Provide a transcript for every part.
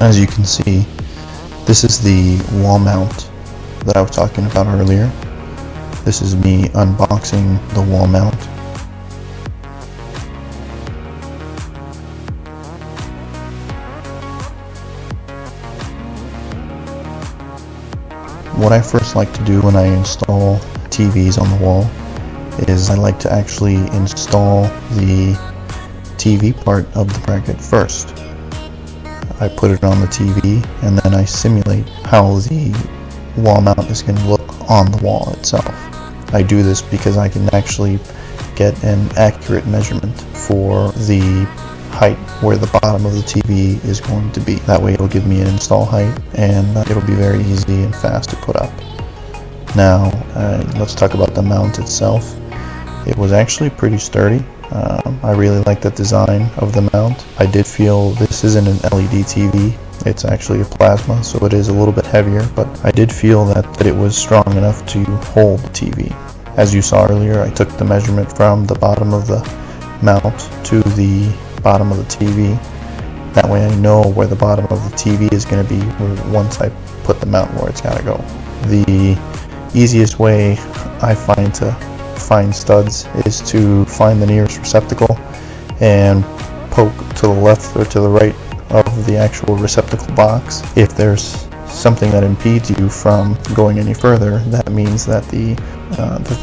As you can see, this is the wall mount that I was talking about earlier. This is me unboxing the wall mount. What I first like to do when I install TVs on the wall is I like to actually install the TV part of the bracket first. I put it on the TV and then I simulate how the wall mount is going to look on the wall itself. I do this because I can actually get an accurate measurement for the height where the bottom of the TV is going to be. That way it'll give me an install height and it'll be very easy and fast to put up. Now let's talk about the mount itself. It was actually pretty sturdy. I really like the design of the mount. I did feel this isn't an LED TV. It's actually a plasma, so it is a little bit heavier, but I did feel that it was strong enough to hold the TV. As you saw earlier, I took the measurement from the bottom of the mount to the bottom of the TV. That way I know where the bottom of the TV is going to be once I put the mount where it's got to go. The easiest way I find to find studs is to find the nearest receptacle and poke to the left or to the right of the actual receptacle box. If there's something that impedes you from going any further, that means that the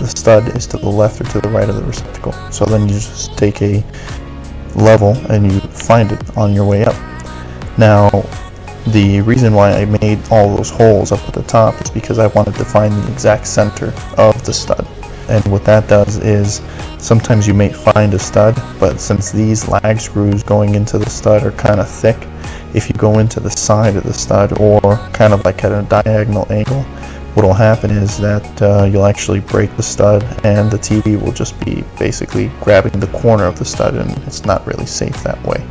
stud is to the left or to the right of the receptacle. So then you just take a level and you find it on your way up. Now, the reason why I made all those holes up at the top is because I wanted to find the exact center of the stud. And what that does is sometimes you may find a stud, but since these lag screws going into the stud are kind of thick, if you go into the side of the stud or kind of like at a diagonal angle, what will happen is that you'll actually break the stud and the TV will just be basically grabbing the corner of the stud, and it's not really safe that way.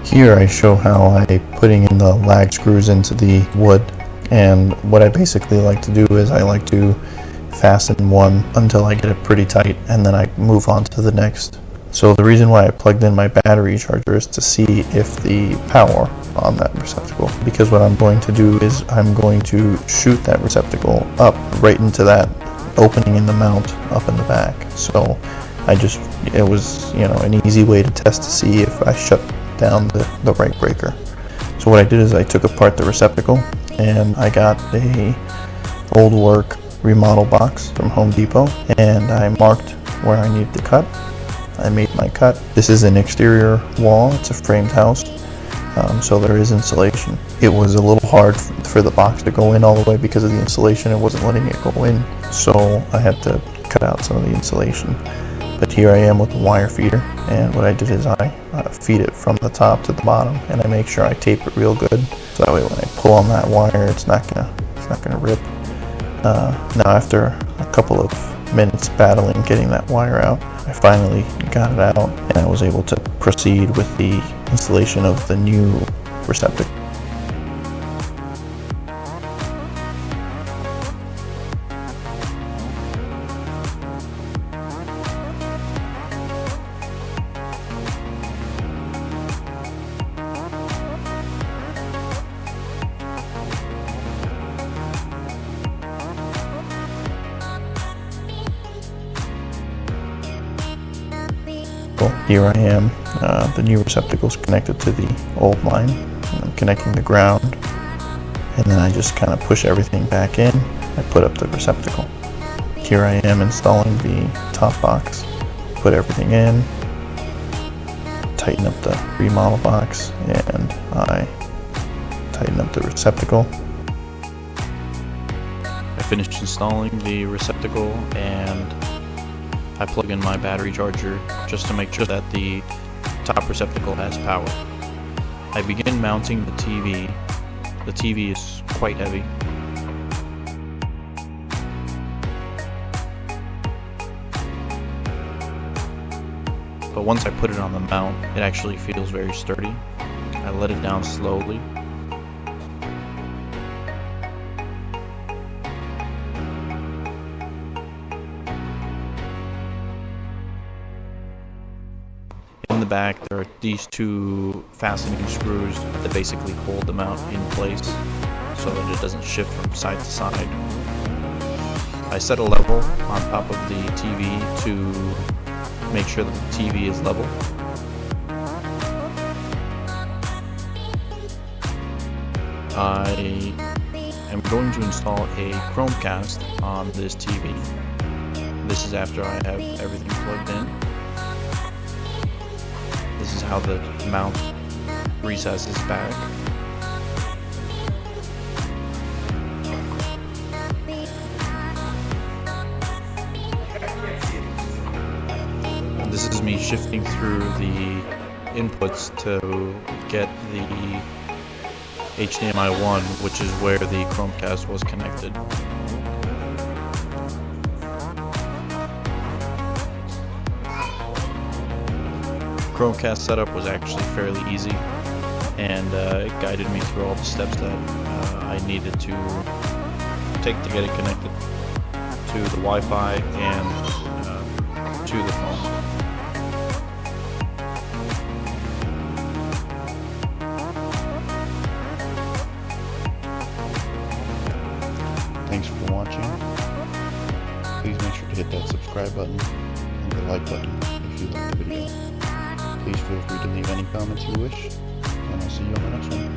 Here I show how I putting in the lag screws into the wood, and what I basically like to do is I like to fasten one until I get it pretty tight and then I move on to the next. So the reason why I plugged in my battery charger is to see if the power on that receptacle, because what I'm going to do is I'm going to shoot that receptacle up right into that opening in the mount up in the back. So it was an easy way to test to see if I shut down the right breaker. So what I did is I took apart the receptacle and I got a old work remodel box from Home Depot and I marked where I needed to cut. I made my cut. This is an exterior wall, it's a framed house, so there is insulation. It was a little hard for the box to go in all the way because of the insulation. It wasn't letting it go in, so I had to cut out some of the insulation. But here I am with the wire feeder, and what I did is I feed it from the top to the bottom, and I make sure I tape it real good, so that way when I pull on that wire, it's not gonna rip. Now after a couple of minutes battling getting that wire out, I finally got it out, and I was able to proceed with the installation of the new receptacle. Here I am, the new receptacle is connected to the old line. I'm connecting the ground, and then I just kind of push everything back in. I put up the receptacle. Here I am installing the top box, put everything in, tighten up the remodel box, and I tighten up the receptacle. I finished installing the receptacle and I plug in my battery charger just to make sure that the top receptacle has power. I begin mounting the TV. The TV is quite heavy. But once I put it on the mount, it actually feels very sturdy. I let it down slowly. back there are these two fastening screws that basically hold the mount in place so that it doesn't shift from side to side. I set a level on top of the TV to make sure that the TV is level. I am going to install a Chromecast on this TV. This is after I have everything plugged in. This is how the mount recesses back. And this is me shifting through the inputs to get the HDMI 1, which is where the Chromecast was connected. Chromecast setup was actually fairly easy, and it guided me through all the steps that I needed to take to get it connected to the Wi-Fi and to the phone. Thanks for watching. Please make sure to hit that subscribe button and the like button if you liked the video. Please feel free to leave any comments you wish, and I'll see you on the next one.